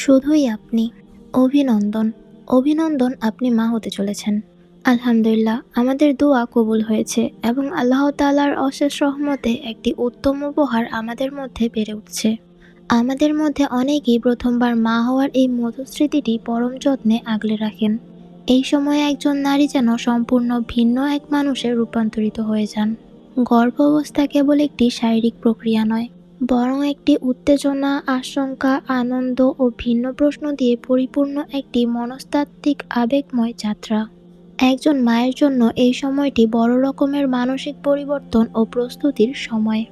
শুধুই আপনি। অভিনন্দন। অভিনন্দন, আপনি মা হতে চলেছেন। আলহামদুলিল্লাহ, আমাদের দোয়া কবুল হয়েছে এবং আল্লাহ তাআলার অশেষ রহমতে একটি উত্তম উপহার আমাদের মধ্যে বেড়ে উঠছে। আমাদের মধ্যে অনেকেই প্রথমবার মা হওয়ার এই মধুর স্মৃতিটি পরম যত্নে আগলে রাখেন। এই সময়ে একজন নারী যেন সম্পূর্ণ ভিন্ন এক মানুষে রূপান্তরিত হয়ে যান। গর্ভাবস্থা কেবল একটি শারীরিক প্রক্রিয়া নয়, বরং একটি উত্তেজনা, আশঙ্কা, আনন্দ ও ভিন্ন প্রশ্ন দিয়ে পরিপূর্ণ একটি মনস্তাত্ত্বিক আবেগময় যাত্রা। একজন মায়ের জন্য এই সময়টি বড় রকমের মানসিক পরিবর্তন ও প্রস্তুতির সময়,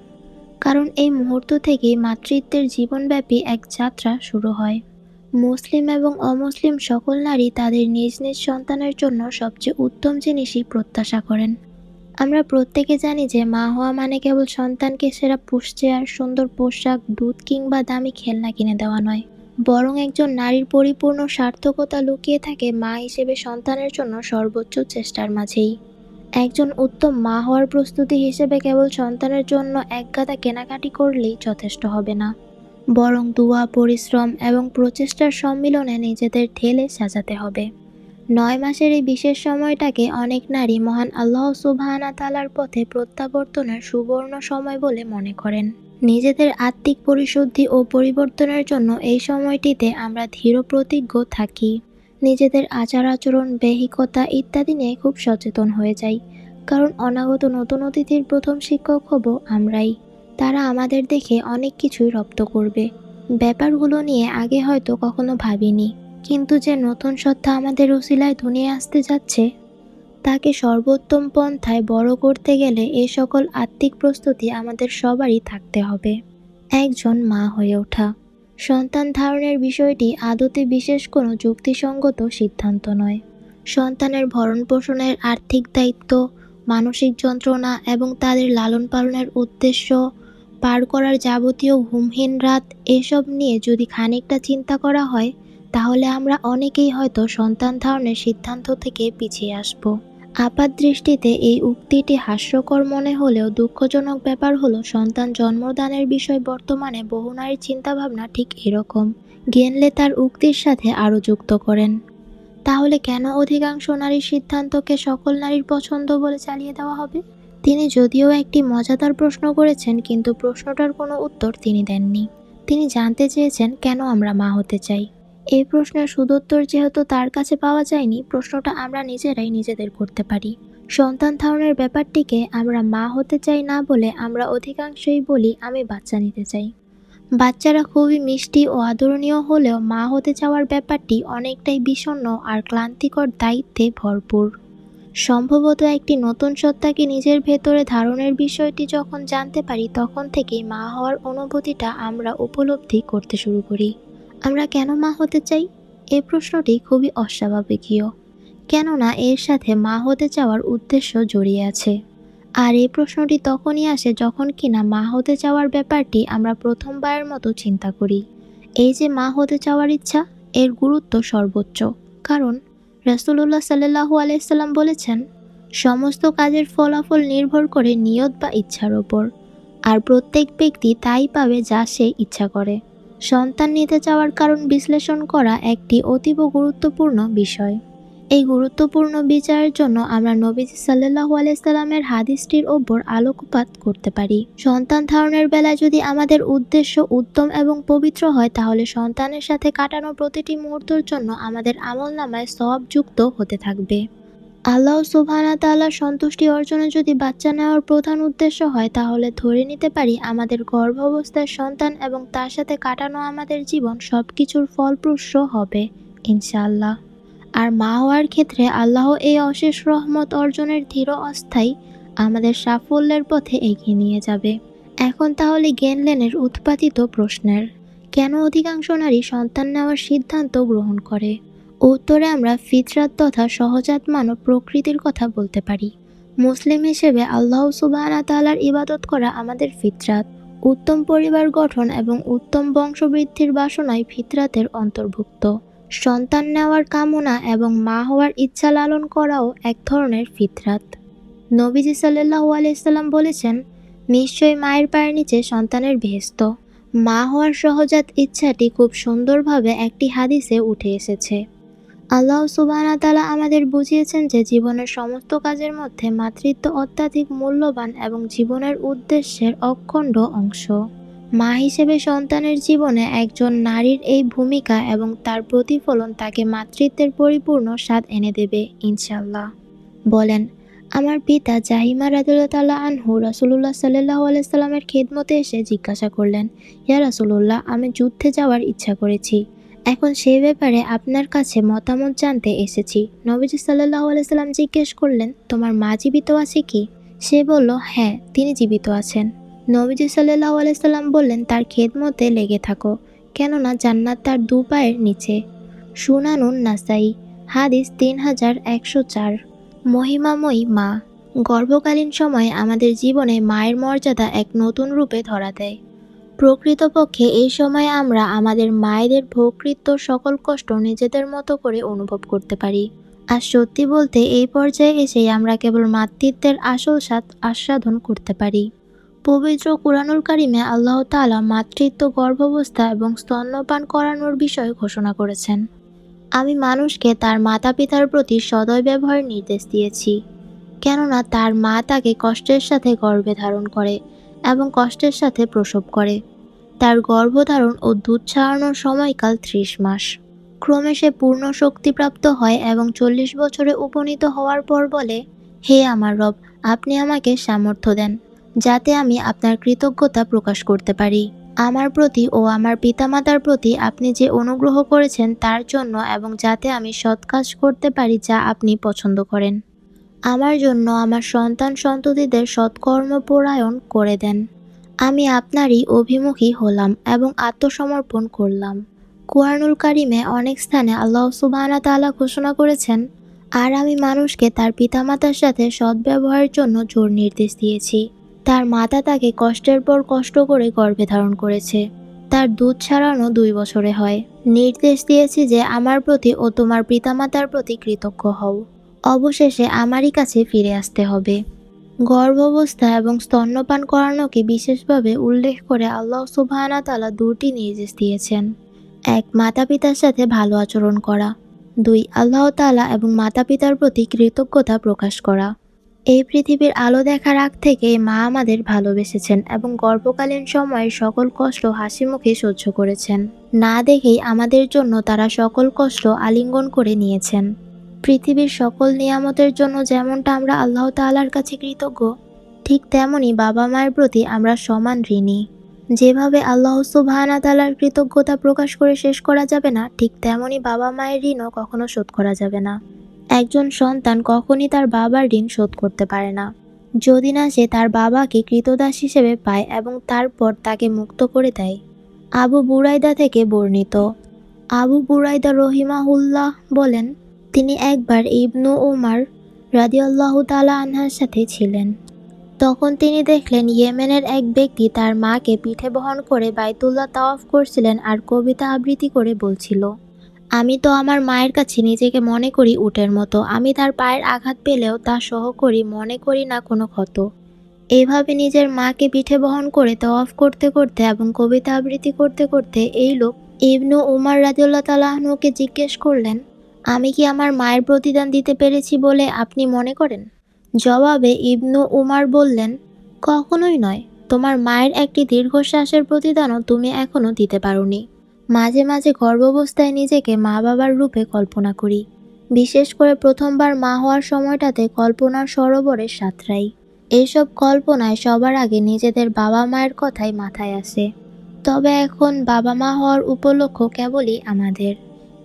কারণ এই মুহূর্ত থেকেই মাতৃত্বের জীবনব্যাপী এক যাত্রা শুরু হয়। মুসলিম এবং অমুসলিম সকল নারী তাদের নিজ নিজ সন্তানের জন্য সবচেয়ে উত্তম জিনিসই প্রত্যাশা করেন। আমরা প্রত্যেকে জানি যে মা হওয়া মানে কেবল সন্তানকে সেরা পুষচেয়ার, সুন্দর পোশাক, দুধ কিংবা দামি খেলনা কিনে দেওয়া নয়, বরং একজন নারীর পরিপূর্ণ সার্থকতা লুকিয়ে থাকে মা হিসেবে সন্তানের জন্য সর্বোচ্চ চেষ্টার মাঝেই। একজন উত্তম মা হওয়ার প্রস্তুতি হিসেবে কেবল সন্তানের জন্য একগাদা কেনাকাটি করলেই যথেষ্ট হবে না, বরং দোয়া, পরিশ্রম এবং প্রচেষ্টার সম্মিলনে নিজেদের ঢেলে সাজাতে হবে। ৯ মাসের এই বিশেষ সময়টাকে অনেক নারী মহান আল্লাহ সুবহানাহু তাআলার পথে প্রত্যাবর্তনের সুবর্ণ সময় বলে মনে করেন। নিজেদের আত্মিক পরিশুদ্ধি ও পরিবর্তনের জন্য এই সময়টিতে আমরা দৃঢ় প্রতিজ্ঞ থাকি। নিজেদের আচার আচরণ, বেহিকতা ইত্যাদি নিয়ে খুব সচেতন হয়ে যাই, কারণ অনাগত নতুন অতিথির প্রথম শিক্ষক হব আমরাই। তারা আমাদের দেখে অনেক কিছুই রপ্ত করবে, ব্যাপারগুলো নিয়ে আগে হয়তো কখনো ভাবিনি, কিন্তু যে নতুন সত্তা আমাদের উসিলায় দুনিয়ায় আসতে যাচ্ছে, তাকে সর্বোত্তম পন্থায় বড় করতে গেলে এই সকল আত্মিক প্রস্তুতি আমাদের সবারই থাকতে হবে। একজন মা হয়ে ওঠা। সন্তান ধারণের বিষয়টি আদতে বিশেষ কোনো যুক্তিসঙ্গত সিদ্ধান্ত নয়। সন্তানের ভরণ পোষণের আর্থিক দায়িত্ব, মানসিক যন্ত্রণা এবং তাদের লালন পালনের উদ্দেশ্য, পার করার যাবতীয় ঘুমহীন রাত, এসব নিয়ে যদি খানিকটা চিন্তা করা হয়, তাহলে আমরা অনেকেই হয়তো সন্তান ধারণের সিদ্ধান্ত থেকে পিছিয়ে আসব। আপাতদৃষ্টিতে এই উক্তিটি হাস্যকর মনে হলেও দুঃখজনক ব্যাপার হলো সন্তান জন্মদানের বিষয় বর্তমানে বহু নারীর চিন্তাভাবনা ঠিক এরকম। গেনলে তার উক্তির সাথে আরও যুক্ত করেন, তাহলে কেন অধিকাংশ নারীর সিদ্ধান্তকে সকল নারীর পছন্দ বলে চালিয়ে দেওয়া হবে? তিনি যদিও একটি মজাদার প্রশ্ন করেছেন, কিন্তু প্রশ্নটার কোনো উত্তর তিনি দেননি। তিনি জানতে চেয়েছেন কেন আমরা মা হতে চাই। এই প্রশ্নের সুদুত্তর যেহেতু তার কাছে পাওয়া যায়নি, প্রশ্নটা আমরা নিজেরাই নিজেদের করতে পারি। সন্তান ধারণের ব্যাপারটিকে আমরা মা হতে চাই না বলে আমরা অধিকাংশই বলি আমি বাচ্চা নিতে চাই। বাচ্চারা খুবই মিষ্টি ও আদরণীয় হলেও মা হতে চাওয়ার ব্যাপারটি অনেকটাই বিষণ্ণ আর ক্লান্তিকর দায়িত্বে ভরপুর। সম্ভবত একটি নতুন সত্তাকে নিজের ভেতরে ধারণের বিষয়টি যখন জানতে পারি, তখন থেকেই মা হওয়ার অনুভূতিটা আমরা উপলব্ধি করতে শুরু করি। আমরা কেন মা হতে চাই? এই প্রশ্নটি খুবই অস্বাভাবিকীয়, কেননা এর সাথে মা হতে চাওয়ার উদ্দেশ্য জড়িয়ে আছে। আর এই প্রশ্নটি তখনই আসে যখন কিনা মা হতে চাওয়ার ব্যাপারটি আমরা প্রথমবারের মতো চিন্তা করি। এই যে মা হতে চাওয়ার ইচ্ছা, এর গুরুত্ব সর্বোচ্চ, কারণ রাসূলুল্লাহ সাল্লাল্লাহু আলাইহি সাল্লাম বলেছেন, সমস্ত কাজের ফলাফল নির্ভর করে নিয়ত বা ইচ্ছার ওপর, আর প্রত্যেক ব্যক্তি তাই পাবে যা সে ইচ্ছা করে। সন্তান নিতে চাওয়ার কারণ বিশ্লেষণ করা একটি অতীব গুরুত্বপূর্ণ বিষয়। এই গুরুত্বপূর্ণ বিচারের জন্য আমরা নবীজি সাল্লাল্লাহু আলাইহি সাল্লামের হাদিসটির ওপর আলোকপাত করতে পারি। সন্তান ধারণের বেলায় যদি আমাদের উদ্দেশ্য উত্তম এবং পবিত্র হয়, তাহলে সন্তানের সাথে কাটানো প্রতিটি মুহূর্তের জন্য আমাদের আমলনামায় সওয়াব যুক্ত হতে থাকবে। আল্লাহ সুবহানাহু তাআলার সন্তুষ্টি অর্জনে যদি বাচ্চা নেওয়ার প্রধান উদ্দেশ্য হয়, তাহলে ধরে নিতে পারি আমাদের গর্ভাবস্থায় সন্তান এবং তার সাথে কাটানো আমাদের জীবন সবকিছুর ফলপ্রসূ হবে ইনশাআল্লাহ। আর মা হওয়ার ক্ষেত্রে আল্লাহ এই অশেষ রহমত অর্জনের দৃঢ় অস্থায়ী আমাদের সাফল্যের পথে এগিয়ে নিয়ে যাবে। এখন তাহলে গেনলেনের উৎপাদিত প্রশ্নের, কেন অধিকাংশ নারী সন্তান নেওয়ার সিদ্ধান্ত গ্রহণ করে? উত্তরে আমরা ফিতরাত তথা সহজাত মানব প্রকৃতির কথা বলতে পারি। মুসলিম হিসেবে আল্লাহ সুবহানাহু তাআলার ইবাদত করা আমাদের ফিতরাত। উত্তম পরিবার গঠন এবং উত্তম বংশবৃদ্ধির বাসনাই ফিতরাতের অন্তর্ভুক্ত। সন্তান নেওয়ার কামনা এবং মা হওয়ার ইচ্ছা লালন করাও এক ধরনের ফিতরাত। নবীজি সাল্লাল্লাহু আলাইহি সাল্লাম বলেছেন, নিশ্চয়ই মায়ের পায়ের নিচে সন্তানের বেহেশত। মা হওয়ার সহজাত ইচ্ছাটি খুব সুন্দরভাবে একটি হাদিসে উঠে এসেছে। আল্লাহ সুবহানাহু ওয়া তাআলা আমাদের বুঝিয়েছেন যে জীবনের সমস্ত কাজের মধ্যে মাতৃত্ব অত্যাধিক মূল্যবান এবং জীবনের উদ্দেশ্যের অখণ্ড অংশ। মা হিসেবে সন্তানের জীবনে একজন নারীর এই ভূমিকা এবং তার প্রতিফলন তাকে মাতৃত্বের পরিপূর্ণ স্বাদ এনে দেবে ইনশাআল্লাহ। বলেন, আমার পিতা জাহিমা রাদিয়াল্লাহু তাআলা আনহু রাসূলুল্লাহ সাল্লাল্লাহু আলাইহি সাল্লামের খেদমতে এসে জিজ্ঞাসা করলেন, ইয়া রাসূলুল্লাহ, আমি যুদ্ধে যাওয়ার ইচ্ছা করেছি। এখন সে ব্যাপারে আপনার কাছে মতামত জানতে এসেছি। নবীজি সাল্লাল্লাহু আলাইহি সাল্লাম জিজ্ঞেস করলেন, তোমার মা জীবিত আছে কি? সে বলল, হ্যাঁ, তিনি জীবিত আছেন। নবীজি সাল্লাল্লাহু আলাইহি সাল্লাম বললেন, তার খেদমতে লেগে থাকো, কেননা জান্নাত তার দু পায়ের নিচে। সুনানুন নাসাই, হাদিস 3104। মহিমাময়ী মা। গর্ভকালীন সময়ে আমাদের জীবনে মায়ের মর্যাদা এক নতুন রূপে ধরা দেয়। প্রকৃতপক্ষে এই সময়ে আমরা আমাদের মায়েদের ভোগকৃত সকল কষ্ট নিজেদের মতো করে অনুভব করতে পারি। আর সত্যি বলতে এই পর্যায়ে এসেই আমরা কেবল মাতৃত্বের আসল স্বাদ আস্বাদন করতে পারি। পবিত্র কুরআনুল কারিমে আল্লাহ তাআলা মাতৃত্ব, গর্ভাবস্থা এবং স্তন্যপান করানোর বিষয়ে ঘোষণা করেছেন। আমি মানুষকে তার মাতা পিতার প্রতি সদয় ব্যবহারের নির্দেশ দিয়েছি, কেননা তার মা তাকে কষ্টের সাথে গর্ভে ধারণ করে এবং কষ্টের সাথে প্রসব করে। তার গর্ভধারণ ও দুধ ছাড়ানোর সময়কাল 30 মাস। ক্রমে সে পূর্ণ শক্তিপ্রাপ্ত হয় এবং 40 বছরে উপনীত হওয়ার পর বলে, হে আমার রব, আপনি আমাকে সামর্থ্য দেন, যাতে আমি আপনার কৃতজ্ঞতা প্রকাশ করতে পারি আমার প্রতি ও আমার পিতামাতার প্রতি আপনি যে অনুগ্রহ করেছেন তার জন্য, এবং যাতে আমি সৎ কাজ করতে পারি যা আপনি পছন্দ করেন। আমার জন্য আমার সন্তান সন্ততিদের সৎকর্মপরায়ণ করে দেন। আমি আপনারই অভিমুখী হলাম এবং আত্মসমর্পণ করলাম। কুরআনুল কারিমে অনেক স্থানে আল্লাহ সুবহানাহু ওয়া তাআলা ঘোষণা করেছেন, আর আমি মানুষকে তার পিতামাতার সাথে সদ্ব্যবহারের জন্য জোর নির্দেশ দিয়েছি। তার মাতা তাকে কষ্টের পর কষ্ট করে গর্ভে ধারণ করেছে। তার দুধ ছাড়ানো 2 বছরে হয়। নির্দেশ দিয়েছি যে আমার প্রতি ও তোমার পিতামাতার প্রতি কৃতজ্ঞ হও। অবশেষে আমারই কাছে ফিরে আসতে হবে। গর্ভাবস্থা এবং স্তন্যপান করানোকে বিশেষভাবে উল্লেখ করে আল্লাহ সুবহানাহু ওয়া তাআলা 2টি নির্দেশ দিয়েছেন। 1. মাতা পিতার সাথে ভালো আচরণ করা। 2. আল্লাহ তাআলা এবং মাতা পিতার প্রতি কৃতজ্ঞতা প্রকাশ করা। এই পৃথিবীর আলো দেখার আগ থেকে মা আমাদের ভালোবেসেছেন এবং গর্ভকালীন সময়ের সকল কষ্ট হাসিমুখে সহ্য করেছেন। না দেখেই আমাদের জন্য তারা সকল কষ্ট আলিঙ্গন করে নিয়েছেন। পৃথিবীর সকল নিয়ামতের জন্য যেমনটা আমরা আল্লাহ তাআলার কাছে কৃতজ্ঞ, ঠিক তেমনি বাবা মায়ের প্রতি আমরা সমান ঋণী। যেভাবে আল্লাহ সুবহানাহু ওয়া তাআলার কৃতজ্ঞতা প্রকাশ করে শেষ করা যাবে না, ঠিক তেমনি বাবা মায়ের ঋণও কখনো শোধ করা যাবে না। একজন সন্তান কখনই তার বাবার ঋণ শোধ করতে পারে না, যদি না সে তার বাবাকে কৃতদাস হিসেবে পায় এবং তারপর তাকে মুক্ত করে দেয়। আবু বুরাইদা থেকে বর্ণিত। আবু বুরাইদা রহিমাহুল্লাহ বলেন, তিনি একবার ইবনু উমার রাদিয়াল্লাহু তাআলা আনহার সাথে ছিলেন। তখন তিনি দেখলেন ইয়েমেনের এক ব্যক্তি তার মাকে পিঠে বহন করে বাইতুল্লাহ তাওয়াফ করছিলেন আর কবিতা আবৃত্তি করে বলছিল, আমি তো আমার মায়ের কাছে নিজেকে মনে করি উটের মতো, আমি তার পায়ের আঘাত পেলেও তা সহ করি, মনে করি না কোনো ক্ষত। এভাবে নিজের মাকে পিঠে বহন করে তাওয়াফ করতে করতে এবং কবিতা আবৃত্তি করতে করতে এই লোক ইবনু উমার রাদিয়াল্লাহু তাআলা আনহুকে জিজ্ঞেস করলেন, আমি কি আমার মায়ের প্রতিদান দিতে পেরেছি বলে আপনি মনে করেন? জবাবে ইবনু উমার বললেন, কখনোই নয়, তোমার মায়ের একটি দীর্ঘশ্বাসের প্রতিদানও তুমি এখনো দিতে পারোনি। মাঝে মাঝে গর্ভাবস্থায় নিজেকে মা বাবার রূপে কল্পনা করি, বিশেষ করে প্রথমবার মা হওয়ার সময়টাতে কল্পনার সরোবরে সাঁতরাই। এইসব কল্পনায় সবার আগে নিজেদের বাবা মায়ের কথাই মাথায় আসে। তবে এখন বাবা মা হওয়ার উপলক্ষ কেবলই আমাদের।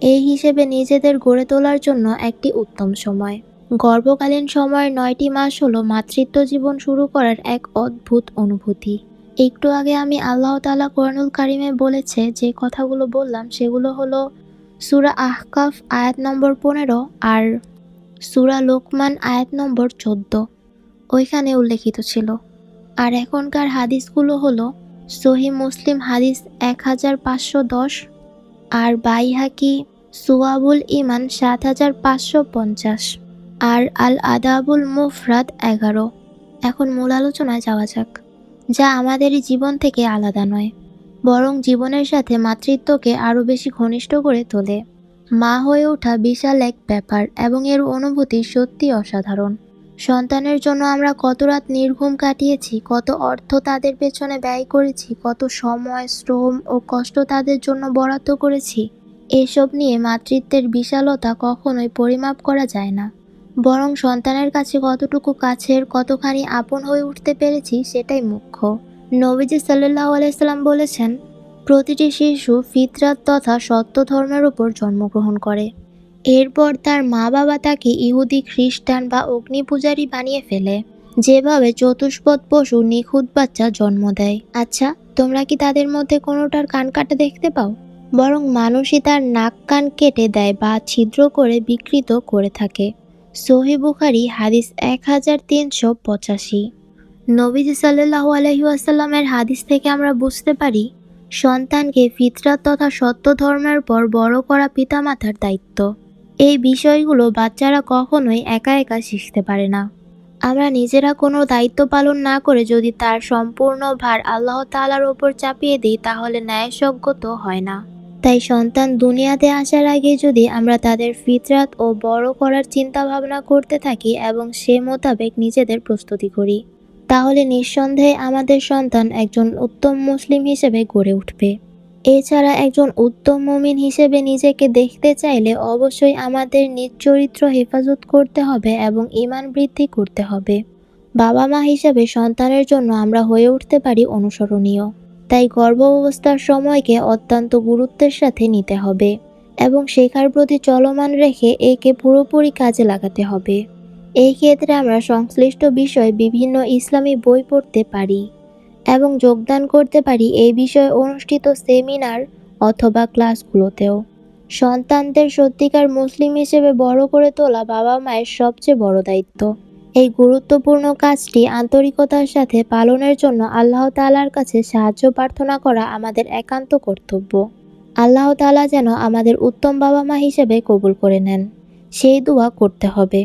এই হিসেবে নিজেদের গড়ে তোলার জন্য একটি উত্তম সময়। গর্ভকালীন সময়ের 9টি মাস হলো মাতৃত্ব জীবন শুরু করার এক অদ্ভুত অনুভূতি। একটু আগে আমি আল্লাহ তাআলা কুরআনুল কারিমে বলেছে যে কথাগুলো বললাম সেগুলো হলো সূরা আহকাফ আয়াত নম্বর 15 আর সূরা লোকমান আয়াত নম্বর 14, ওইখানে উল্লেখিত ছিল। আর এখনকার হাদিসগুলো হলো সহিহ মুসলিম হাদিস 1510 আর বাইহাকি সুয়াবুল ইমান 7550 আর আল আদাবুল মুফরাদ 11। এখন মূল আলোচনায় যাওয়া যাক, যা আমাদেরই জীবন থেকে আলাদা নয়, বরং জীবনের সাথে মাতৃত্বকে আরও বেশি ঘনিষ্ঠ করে তোলে। মা হয়ে ওঠা বিশাল এক ব্যাপার এবং এর অনুভূতি সত্যি অসাধারণ। সন্তানের জন্য আমরা কত রাত নির্ঘুম কাটিয়েছি, কত অর্থ তাদের পেছনে ব্যয় করেছি, কত সময়, শ্রম ও কষ্ট তাদের জন্য বরাদ্দ করেছি। এসব নিয়ে মাতৃত্বের বিশালতা কখনোই পরিমাপ করা যায় না। বরং সন্তানের কাছে কতটুকু কাছের, কতখানি আপন হয়ে উঠতে পেরেছি সেটাই মুখ্য। নবীজি সাল্লাল্লাহু আলাইহি সাল্লাম বলেছেন, প্রতিটি শিশু ফিতরাত তথা সত্য ধর্মের উপর জন্মগ্রহণ করে। এরপর তার মা বাবা তাকে ইহুদি, খ্রিস্টান বা অগ্নিপূজারী বানিয়ে ফেলে, যেভাবে চতুষ্পদ পশু নিখুঁত বাচ্চা জন্ম দেয়। আচ্ছা, তোমরা কি তাদের মধ্যে কোনোটার কান কাটা দেখতে পাও? বরং মানুষই তার নাক কান কেটে দেয় বা ছিদ্র করে বিকৃত করে থাকে। সহিহ বুখারী হাদিস 1385। নবীজি সাল্লাল্লাহু আলাইহি ওয়াসাল্লামের হাদিস থেকে আমরা বুঝতে পারি, সন্তানকে ফিতরাত তথা সত্য ধর্মের পর বড় করা পিতামাতার দায়িত্ব। এই বিষয়গুলো বাচ্চারা কখনোই একা একা শিখতে পারে না। আমরা নিজেরা কোনো দায়িত্ব পালন না করে যদি তার সম্পূর্ণ ভার আল্লাহ তাআলার ওপর চাপিয়ে দিই, তাহলে ন্যায়সঙ্গত হয় না। তাই সন্তান দুনিয়াতে আসার আগে যদি আমরা তাদের ফিতরাত ও বড় করার চিন্তা ভাবনা করতে থাকি এবং সে মোতাবেক নিজেদের প্রস্তুতি করি, তাহলে নিঃসন্দেহে আমাদের সন্তান একজন উত্তম মুসলিম হিসেবে গড়ে উঠবে। এছাড়া একজন উত্তম মুমিন হিসেবে নিজেকে দেখতে চাইলে অবশ্যই আমাদের নিজ চরিত্র হেফাজত করতে হবে এবং ঈমান বৃদ্ধি করতে হবে। বাবা মা হিসেবে সন্তানের জন্য আমরা হয়ে উঠতে পারি অনুসরণীয়। তাই গর্ভাবস্থার সময়কে অত্যন্ত গুরুত্বের সাথে নিতে হবে এবং শেখার প্রতি চলমান রেখে একে পুরোপুরি কাজে লাগাতে হবে। এই ক্ষেত্রে আমরা সংশ্লিষ্ট বিষয়ে বিভিন্ন ইসলামী বই পড়তে পারি এবং যোগদান করতে পারি এই বিষয়ে অনুষ্ঠিত সেমিনার অথবা ক্লাসগুলোতেও। সন্তানদের সত্যিকার মুসলিম হিসেবে বড় করে তোলা বাবা মায়ের সবচেয়ে বড় দায়িত্ব। এই গুরুত্বপূর্ণ কাজটি আন্তরিকতার সাথে পালনের জন্য আল্লাহ তাআলার কাছে সাহায্য প্রার্থনা করা আমাদের একান্ত কর্তব্য। আল্লাহ তাআলা যেন আমাদের উত্তম বাবা মা হিসেবে কবুল করে নেন, সেই দোয়া করতে হবে।